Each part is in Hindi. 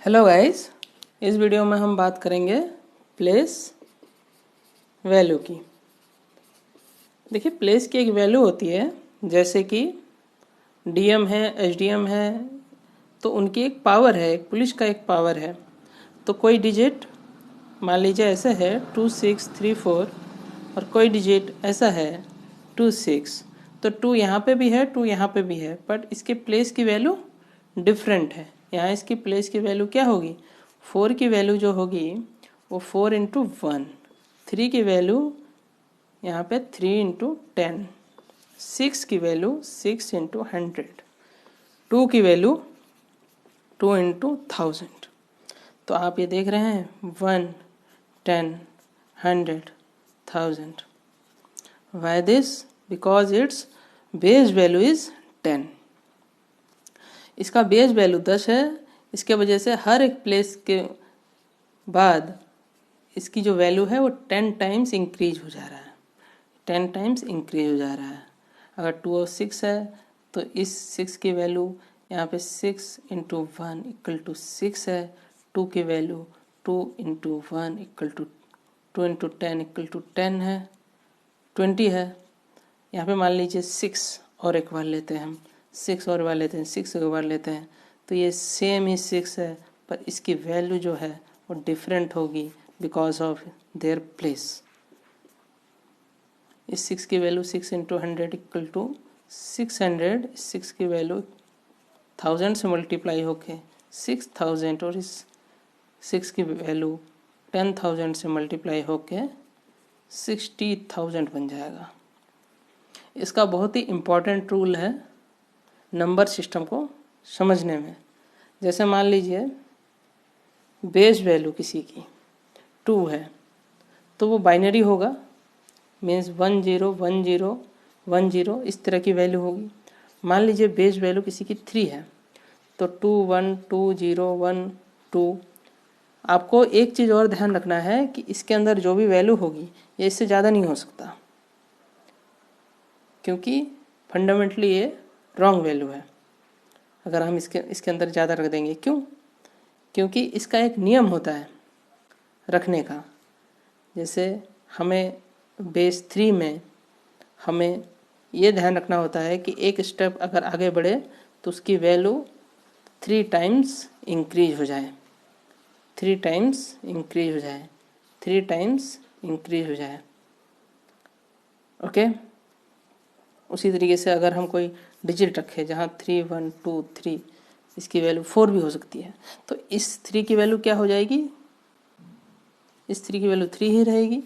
हेलो गाइस, इस वीडियो में हम बात करेंगे प्लेस वैल्यू की। देखिए, प्लेस की एक वैल्यू होती है, जैसे कि डीएम है, एसडीएम है, तो उनकी एक पावर है, एक पुलिस का एक पावर है। तो कोई डिजिट मान लीजिए ऐसे है 2634 और कोई डिजिट ऐसा है 26, तो 2 यहाँ पे भी है, 2 यहाँ पे भी है, बट इसके प्लेस की वैल्यू डिफरेंट है। यहाँ इसकी प्लेस की वैल्यू क्या होगी? 4 की वैल्यू जो होगी वो 4 इंटू 1, 3 की वैल्यू यहाँ पे 3 इंटू 10, 6 की वैल्यू 6 इंटू 100, 2 की वैल्यू 2 इंटू 1000। तो आप ये देख रहे हैं 1, 10, 100, 1000। Why this? Because its base value is 10। इसका बेस वैल्यू 10 है, इसके वजह से हर एक प्लेस के बाद इसकी जो वैल्यू है वो 10 टाइम्स इंक्रीज हो जा रहा है, 10 टाइम्स इंक्रीज हो जा रहा है। अगर 2 और 6 है तो इस 6 की वैल्यू यहाँ पे 6 इंटू 1 इक्वल टू 6 है, 2 की value 2 into 1 equal to 2 into 10 equal to 10 है, 20 है। यहाँ पे मान लीजिए 6 और एक बार लेते हैं, हम 6 और बार लेते हैं, 6 एक बार लेते हैं, तो ये सेम ही 6 है, पर इसकी वैल्यू जो है वो डिफरेंट होगी बिकॉज ऑफ देयर प्लेस। इस 6 की वैल्यू 6 इंटू 100 इक्वल टू 600, 6 की वैल्यू 1000 से मल्टीप्लाई होके 6000 और इस 6 की वैल्यू 10,000 से मल्टीप्लाई होके 60,000 बन जाएगा। इसका बहुत ही इम्पॉर्टेंट रूल है नंबर सिस्टम को समझने में। जैसे मान लीजिए बेस वैल्यू किसी की 2 है तो वो बाइनरी होगा, मीन्स 1 0 1 0 1 0 इस तरह की वैल्यू होगी। मान लीजिए बेस वैल्यू किसी की 3 है तो 2 1 2 0 1 2। आपको एक चीज़ और ध्यान रखना है कि इसके अंदर जो भी वैल्यू होगी ये इससे ज़्यादा नहीं हो सकता, क्योंकि फंडामेंटली ये रॉन्ग वैल्यू है अगर हम इसके अंदर ज़्यादा रख देंगे। क्यों? क्योंकि इसका एक नियम होता है रखने का। जैसे हमें बेस 3 में हमें ये ध्यान रखना होता है कि एक स्टेप अगर आगे बढ़े तो उसकी वैल्यू 3 टाइम्स इंक्रीज हो जाए, 3 टाइम्स इंक्रीज हो जाए, 3 टाइम्स इंक्रीज हो जाए। ओके, उसी तरीके से अगर हम कोई डिजिट रखें जहाँ 3 1 2 3, इसकी वैल्यू 4 भी हो सकती है, तो इस 3 की वैल्यू क्या हो जाएगी? इस 3 की वैल्यू 3 ही रहेगी,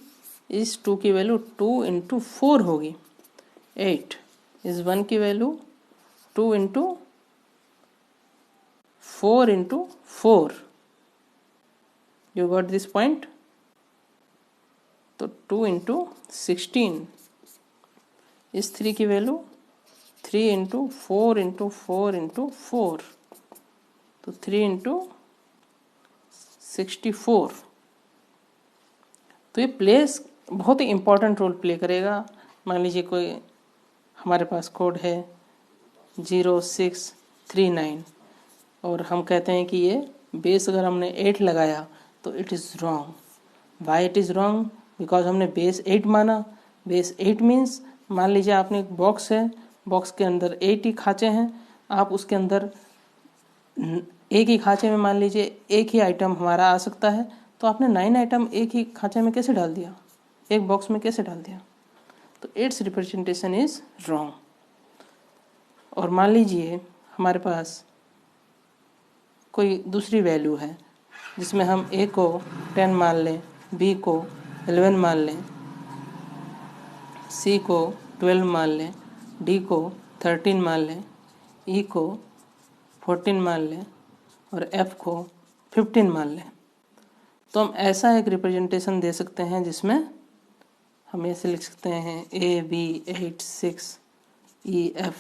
इस 2 की वैल्यू 2 इंटू 4 होगी 8, इस 1 की value 2 into 4 into 4। You got this point? तो 2 इंटू 16, इस 3 की वैल्यू 3 इंटू 4 इंटू 4 इंटू 4, तो 3 इंटू 64। तो ये प्लेस बहुत ही इम्पोर्टेंट रोल प्ले करेगा। मान लीजिए कोई हमारे पास कोड है 0639 और हम कहते हैं कि ये बेस अगर हमने 8 लगाया तो it is wrong. Why it is wrong? Because हमने बेस 8 माना। बेस 8 मीन्स, मान लीजिए आपने एक बॉक्स है, बॉक्स के अंदर 8 ही खाँचे हैं, आप उसके अंदर एक ही खाँचे में मान लीजिए एक ही आइटम हमारा आ सकता है, तो आपने 9 आइटम एक ही खाँचे में कैसे डाल दिया, एक बॉक्स में कैसे डाल दिया? तो इट्स रिप्रेजेंटेशन इज रॉन्ग। और मान लीजिए हमारे पास कोई दूसरी वैल्यू है जिसमें हम ए को 10 मान लें, बी को 11 मान लें, सी को 12 मान लें, डी को 13 मान लें, ई को 14 मान लें और एफ को 15 मान लें। तो हम ऐसा एक रिप्रेजेंटेशन दे सकते हैं जिसमें हम ऐसे लिख सकते हैं ए बी 8 6 ई एफ,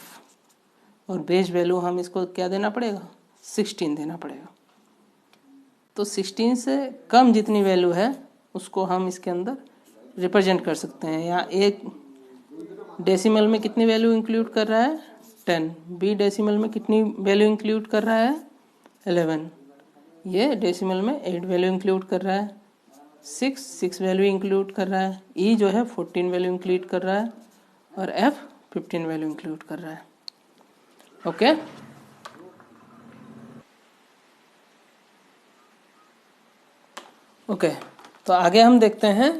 और बेस वैल्यू हम इसको क्या देना पड़ेगा? 16 देना पड़ेगा। तो 16 से कम जितनी वैल्यू है उसको हम इसके अंदर रिप्रेजेंट कर सकते हैं। यहाँ एक डेसिमल में कितनी वैल्यू इंक्लूड कर रहा है? 10। बी डेसिमल में कितनी वैल्यू इंक्लूड कर रहा है? 11। ये डेसिमल में 8 वैल्यू इंक्लूड कर रहा है, 6 वैल्यू इंक्लूड कर रहा है, ई जो है 14 वैल्यू इंक्लूड कर रहा है और एफ 15 वैल्यू इंक्लूड कर रहा है। ओके ओके तो आगे हम देखते हैं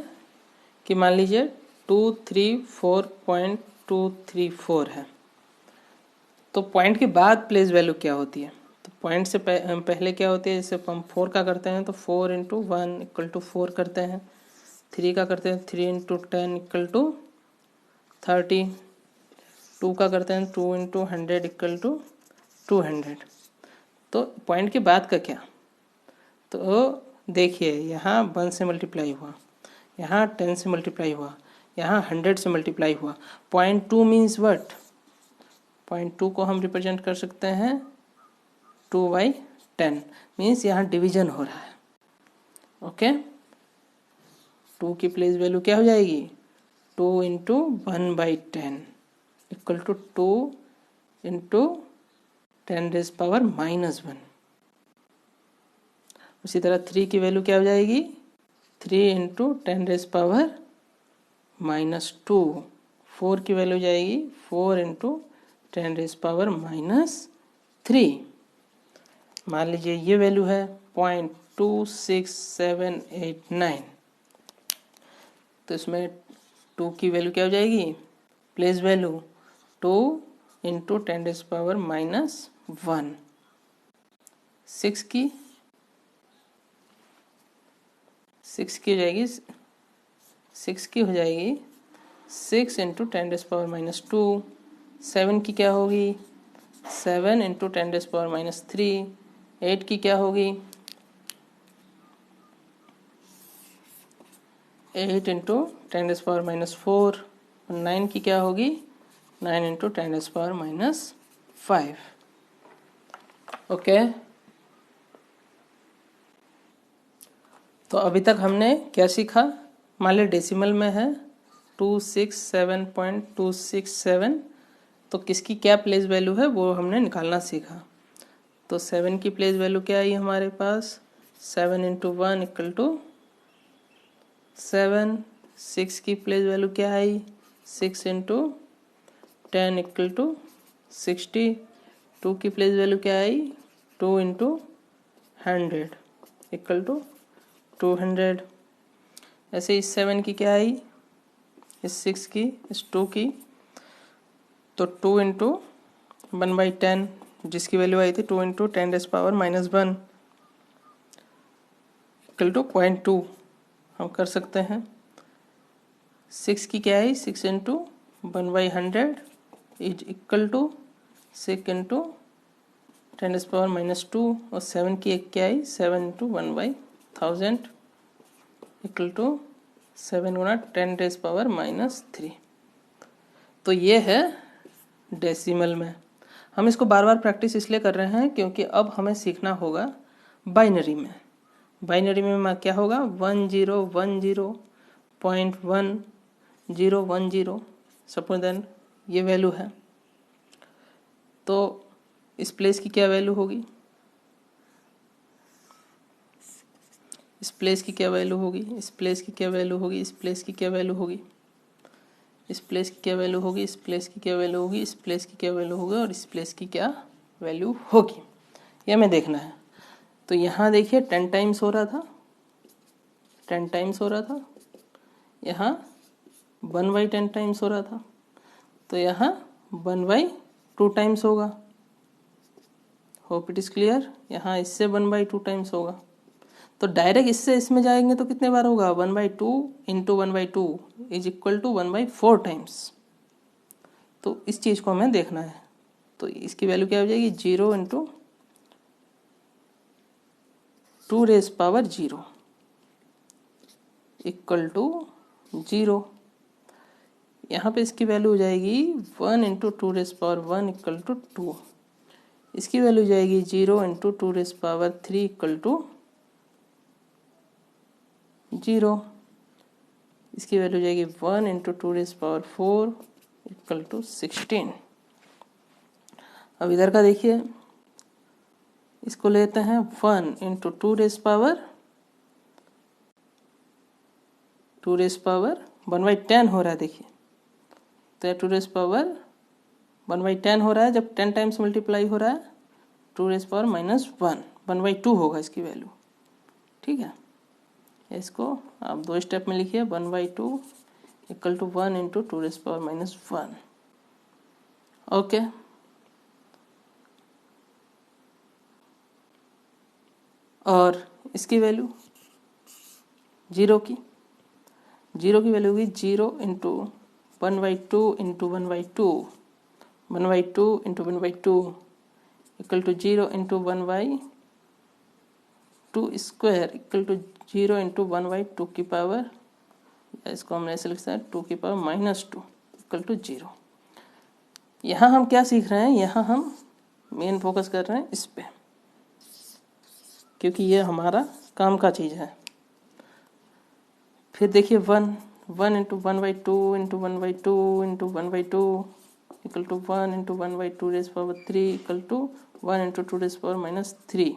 कि मान लीजिए 234.234 है, तो पॉइंट के बाद प्लेस वैल्यू क्या होती है। तो पॉइंट से पहले क्या होती है, जैसे हम 4 का करते हैं तो 4 इंटू 1 इक्वल टू 4 करते हैं, 3 का करते हैं 3 इंटू 10 इक्वल टू 30, 2 का करते हैं 2 इंटू 100 इक्वल टू 200। तो पॉइंट के बाद का क्या, तो देखिए यहाँ 1 से मल्टीप्लाई हुआ, यहाँ 10 से मल्टीप्लाई हुआ, यहाँ 100 से मल्टीप्लाई हुआ। 0.2 मीन्स व्हाट, 0.2 को हम रिप्रेजेंट कर सकते हैं 2/10, मीन्स यहाँ डिवीजन हो रहा है। ओके 2 की प्लेस वैल्यू क्या हो जाएगी, 2 इंटू 1/10 इक्वल टू 2 इंटू 10⁻⁻1। उसी तरह 3 की वैल्यू क्या हो जाएगी, 3 इंटू 10⁻²। 4 की वैल्यू जाएगी 4 इंटू 10⁻³ मान लीजिए ये वैल्यू है 0.26789। तो इसमें 2 की वैल्यू क्या हो जाएगी, प्लेस वैल्यू 2 इंटू 10⁻⁻1। 6 की हो जाएगी 6 की हो जाएगी 6 इंटू 10⁻²। 7 की क्या होगी, 7 इंटू 10⁻3। 8 की क्या होगी, 8 इंटू 10⁻⁴। 9 की क्या होगी, 9 इंटू 10⁻⁵। ओके तो अभी तक हमने क्या सीखा, मान लीजिए डेसिमल में है 267.267, तो किसकी क्या प्लेस वैल्यू है वो हमने निकालना सीखा। तो 7 की प्लेस वैल्यू क्या आई हमारे पास, 7 इंटू 1 इक्वल टू 7। 6 की प्लेस वैल्यू क्या आई, 6 इंटू 10 इक्वल टू 60। 2 की प्लेस वैल्यू क्या आई, 2 इंटू 100 इक्वल टू 200। ऐसे इस 7 की क्या आई, इस 6 की, इस 2 की, तो 2 इंटू 1/10 जिसकी वैल्यू आई थी 2 इंटू 10⁻⁻1 इक्वल टू 0.2 हम कर सकते हैं। 6 की क्या आई, 6 into 1/100 is equal to 6 into 10⁻⁻2। और 7 की एक क्या आई, 7 इंटू 1/1000 इक्वल टू 7 गुना 10⁻⁻3। तो ये है डेसिमल में। हम इसको बार बार प्रैक्टिस इसलिए कर रहे हैं क्योंकि अब हमें सीखना होगा बाइनरी में। बाइनरी में क्या होगा, 1010.1010 सपोज देन ये वैल्यू है, तो इस प्लेस की क्या वैल्यू होगी, इस प्लेस की क्या वैल्यू होगी, इस प्लेस की क्या वैल्यू होगी, इस प्लेस की क्या वैल्यू होगी, इस प्लेस की क्या वैल्यू होगी, इस प्लेस की क्या वैल्यू होगी, इस प्लेस की क्या वैल्यू होगी और इस प्लेस की क्या वैल्यू होगी, ये हमें देखना है। तो यहाँ देखिए 10 टाइम्स हो रहा था, 10 टाइम्स हो रहा था, यहाँ 1/10 टाइम्स हो रहा था, तो यहाँ 1/2 टाइम्स होगा। Hope it is clear. यहाँ इससे 1/2 टाइम्स होगा, तो डायरेक्ट इससे इसमें जाएंगे तो कितने बार होगा, 1/2 into 1/2 is equal to 1/4 times. तो इस चीज को हमें देखना है। तो इसकी वैल्यू क्या हो जाएगी, 0 इंटू 2⁻0 इक्वल टू 0। यहाँ पे इसकी वैल्यू हो जाएगी 1 इंटू 2⁻1 इक्वल टू 2। इसकी वैल्यू जाएगी 0 इंटू 2⁻3 इक्वल टू 0। इसकी वैल्यू जाएगी 1 इंटू 2⁻4 इक्वल टू 16। अब इधर का देखिए इसको लेते हैं 1 इंटू 2 रेस पावर 1/10 हो रहा है। देखिए तो 2 रेस पावर 1/10 हो रहा है। जब 10 टाइम्स मल्टीप्लाई हो रहा है 2 रेस पावर -1 1/2 होगा इसकी वैल्यू। ठीक है, इसको आप 2 स्टेप में लिखिए 1/2 equal to 1 into 2 raise power -1। Okay, और इसकी वैल्यू जीरो की वैल्यू होगी 0 into 1/2 into 1/2 1/2 into 1/2 equal to 0 into 1/2 square equal to 0 into 1/2 की पावर, इसको हम ऐसे लिख सकते हैं 2 की पावर -2 इक्वल टू 0। यहाँ हम क्या सीख रहे हैं, यहाँ हम मेन फोकस कर रहे हैं इस पे, क्योंकि ये हमारा काम का चीज़ है। फिर देखिए 1 into 1/2 into 1/2 into 1/2 equal to 1 into 1/2 raise power 3 equal to 1 into 2 raise power -3।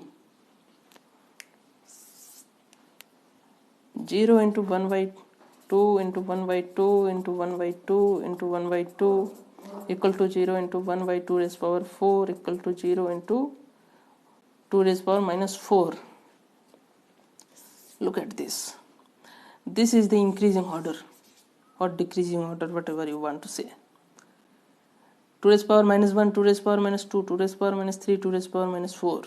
0 into 1/2 into 1/2 into 1/2 into 1/2 equal to 0 into 1/2 raise power 4 equal to 0 into 2 raise power -4। Look at this. This is the increasing order or decreasing order, whatever you want to say. 2 raised power -1, 2 raised power -2, 2 raised power -3, 2 raised power -4,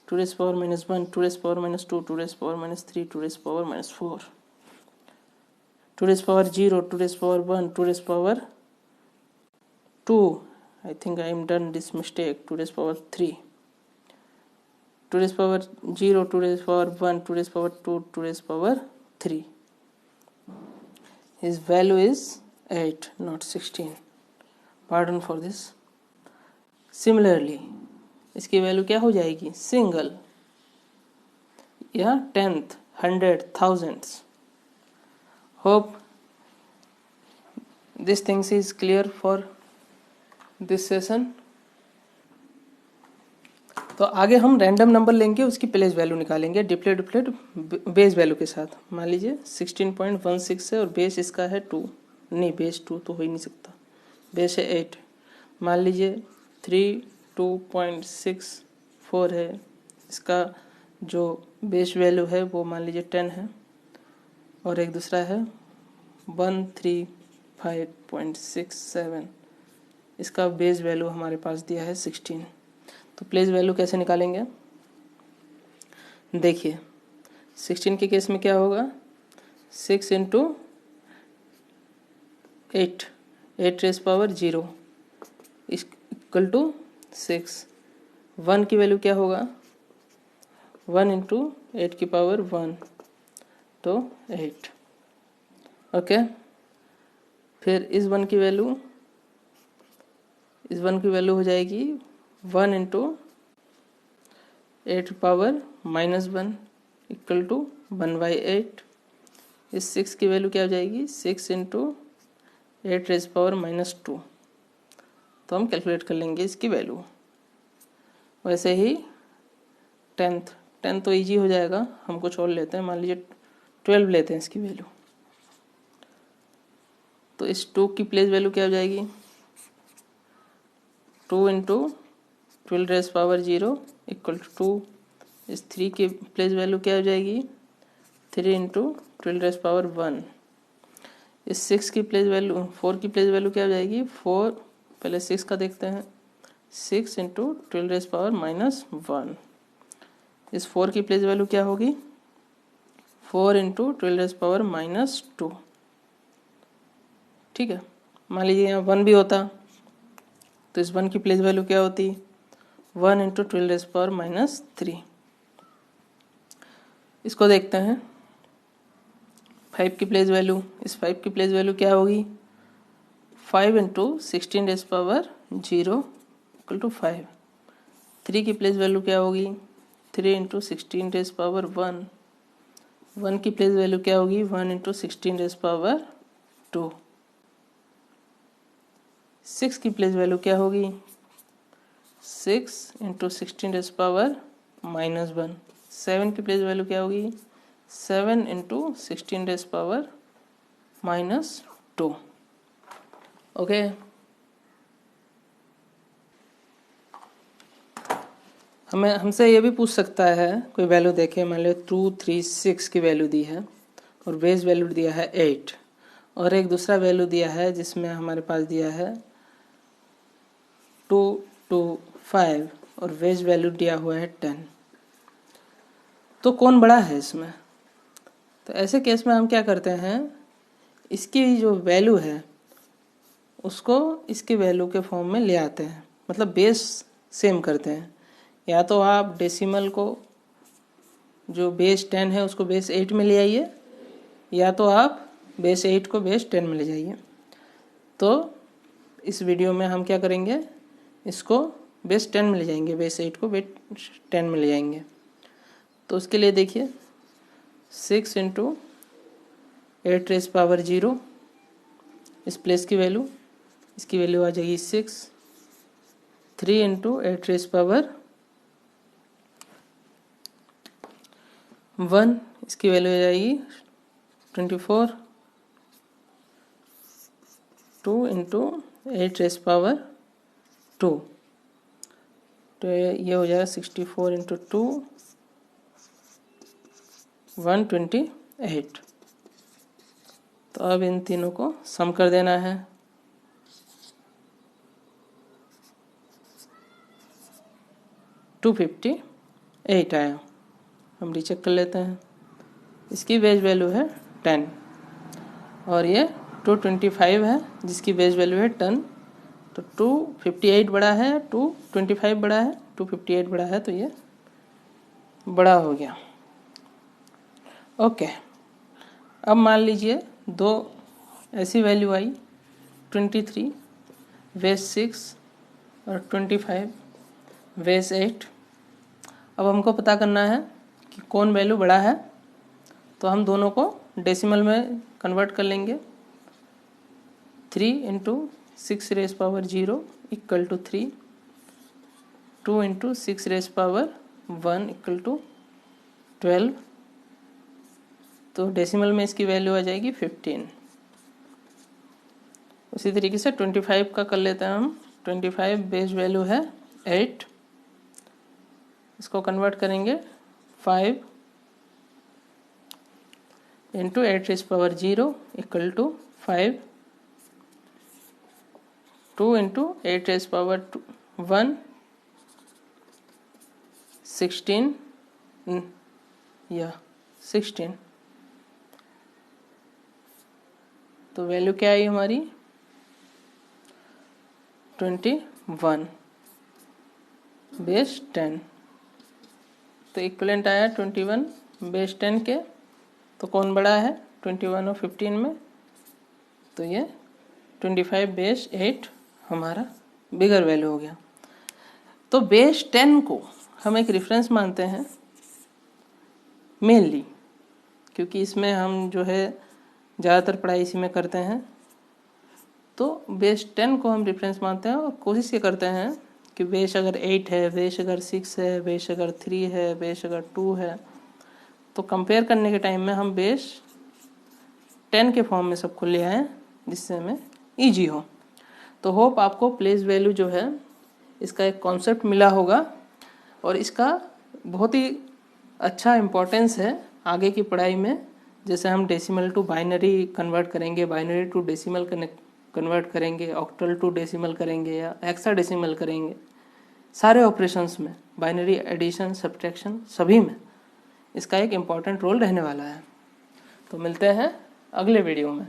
2 raised power -1, 2 raised power -2, 2 raised power -3, 2 raised power -4, 2 raised power 0, 2 raised power 1, 2 raised power 2. I think I am done this mistake. 2 raised power 3. 2 raised power 0, 2 raised power 1, 2 raised power 2, 2 raised power 3. His value is 8, not 16. Pardon for this. Similarly, इसकी वैल्यू क्या हो जाएगी, सिंगल या tenth, 100, thousands. Hope this things is clear for this session. तो आगे हम रैंडम नंबर लेंगे, उसकी प्लेस वैल्यू निकालेंगे डिप्लेट बेस वैल्यू के साथ। मान लीजिए 16.16 है और बेस इसका है 2, नहीं बेस 2 तो हो ही नहीं सकता, बेस है 8। मान लीजिए 32.64 है, इसका जो बेस वैल्यू है वो मान लीजिए 10 है, और एक दूसरा है 135.67, इसका बेस वैल्यू हमारे पास दिया है 16। तो प्लेस वैल्यू कैसे निकालेंगे, देखिए 16 के केस में क्या होगा, 6 into 8 raise power 0 equal to 6। 1 की वैल्यू क्या होगा, 1 इंटू 8 की पावर 1 तो 8। ओके, फिर इस 1 की वैल्यू हो जाएगी 1 इंटू 8 पावर -1 इक्वल टू 1/8। इस 6 की वैल्यू क्या हो जाएगी, 6 इंटू 8 रेज़ पावर -2। तो हम कैलकुलेट कर लेंगे इसकी वैल्यू। वैसे ही 10 तो इजी हो जाएगा, हम कुछ और लेते हैं, मान लीजिए 12 लेते हैं इसकी वैल्यू। तो इस 2 की प्लेस वैल्यू क्या हो जाएगी, 2 into 12 raise power 0 equal to 2। इस 3 की प्लेस वैल्यू क्या हो जाएगी, 3 इंटू 12 रेज़ पावर 1। इस 6 की प्लेस वैल्यू 4 की प्लेस वैल्यू क्या हो जाएगी, 4, पहले 6 का देखते हैं, 6 इंटू 12 रेज़ पावर -1। इस 4 की प्लेस वैल्यू क्या होगी, 4 इंटू 12 रेज़ पावर -2। ठीक है, मान लीजिए यहाँ 1 भी होता तो इस 1 की प्लेस वैल्यू क्या होती, 1 इंटू 12 रेज़ पावर -3। इसको देखते हैं 5 की प्लेस वैल्यू, इस 5 की प्लेस वैल्यू क्या होगी, 5 into 16 raise power 0 equal to 5। 3 की प्लेस वैल्यू क्या होगी, 3 इंटू 16 रेज़ पावर 1। 1 की प्लेस वैल्यू क्या होगी, 1 इंटू 16 रेज़ पावर 2। 6 की प्लेस वैल्यू क्या होगी, 6 इंटू 16⁻⁻1। 7 की प्लेस वैल्यू क्या होगी? 7 इंटू 16⁻⁻2। ओके। हमसे ये भी पूछ सकता है, कोई वैल्यू देखे, मान लो 2, 3, 6 की वैल्यू दी है और बेस वैल्यू दिया है 8, और एक दूसरा वैल्यू दिया है जिसमें हमारे पास दिया है 2, 2, 5 और बेस वैल्यू दिया हुआ है 10। तो कौन बड़ा है इसमें? तो ऐसे केस में हम क्या करते हैं, इसकी जो वैल्यू है उसको इसके वैल्यू के फॉर्म में ले आते हैं, मतलब बेस सेम करते हैं। या तो आप डेसिमल को, जो बेस 10 है उसको बेस 8 में ले आइए, या तो आप बेस 8 को बेस 10 में ले जाइए। तो इस वीडियो में हम क्या करेंगे, इसको बेस 10 में ले जाएंगे, बेस 8 को बेस 10 में ले जाएंगे। तो उसके लिए देखिए 6 इंटू 8⁻0 इस प्लेस की वैल्यू, इसकी वैल्यू आ जाएगी 6। 3 इंटू 8⁻1 इसकी वैल्यू आ जाएगी 24। 2 इंटू 8⁻2 तो ये हो जाएगा 64 इंटू 2 128। तो अब इन तीनों को सम कर देना है। टू 258 आया। हम रीचेक कर लेते हैं। इसकी बेस वैल्यू है 10 और ये 225 है जिसकी बेस वैल्यू है 10। तो 258 बड़ा है, 225 बड़ा है, 258 बड़ा है, तो ये बड़ा हो गया। ओके। अब मान लीजिए दो ऐसी वैल्यू आई, 23 बेस 6 और 25 बेस 8। अब हमको पता करना है कि कौन वैल्यू बड़ा है, तो हम दोनों को डेसिमल में कन्वर्ट कर लेंगे। 3 into 6⁻0 equal to 3, 2 into 6⁻1 equal to 12। तो डेसिमल में इसकी वैल्यू आ जाएगी 15। उसी तरीके से 25 का कर लेते हैं हम। 25 बेस वैल्यू है 8, इसको कन्वर्ट करेंगे 5 इंटू 8⁻0 इक्वल टू 5, 2 इंटू 8⁻1 16 या 16। तो वैल्यू क्या आई हमारी 21 बेस 10। तो इक्वलेंट आया 21 बेस 10 के। तो कौन बड़ा है 21 और 15 में? तो ये 25 बेस 8 हमारा बिगर वैल्यू हो गया। तो बेस 10 को हम एक रेफरेंस मानते हैं मेनली, क्योंकि इसमें हम जो है ज़्यादातर पढ़ाई इसी में करते हैं। तो बेस 10 को हम रेफरेंस मानते हैं और कोशिश ये करते हैं कि बेस अगर 8 है, बेस अगर 6 है, बेस अगर 3 है, बेस अगर 2 है, तो कंपेयर करने के टाइम में हम बेस 10 के फॉर्म में सबको ले आएँ जिससे हमें ईजी हो। तो होप आपको प्लेस वैल्यू जो है इसका एक कॉन्सेप्ट मिला होगा और इसका बहुत ही अच्छा इम्पोर्टेंस है आगे की पढ़ाई में। जैसे हम डेसिमल टू बाइनरी कन्वर्ट करेंगे, बाइनरी टू डेसिमल कन्वर्ट करेंगे, ऑक्टल टू डेसिमल करेंगे या हेक्साडेसिमल करेंगे, सारे ऑपरेशंस में बाइनरी एडिशन सब्ट्रैक्शन सभी में इसका एक इम्पॉर्टेंट रोल रहने वाला है। तो मिलते हैं अगले वीडियो में।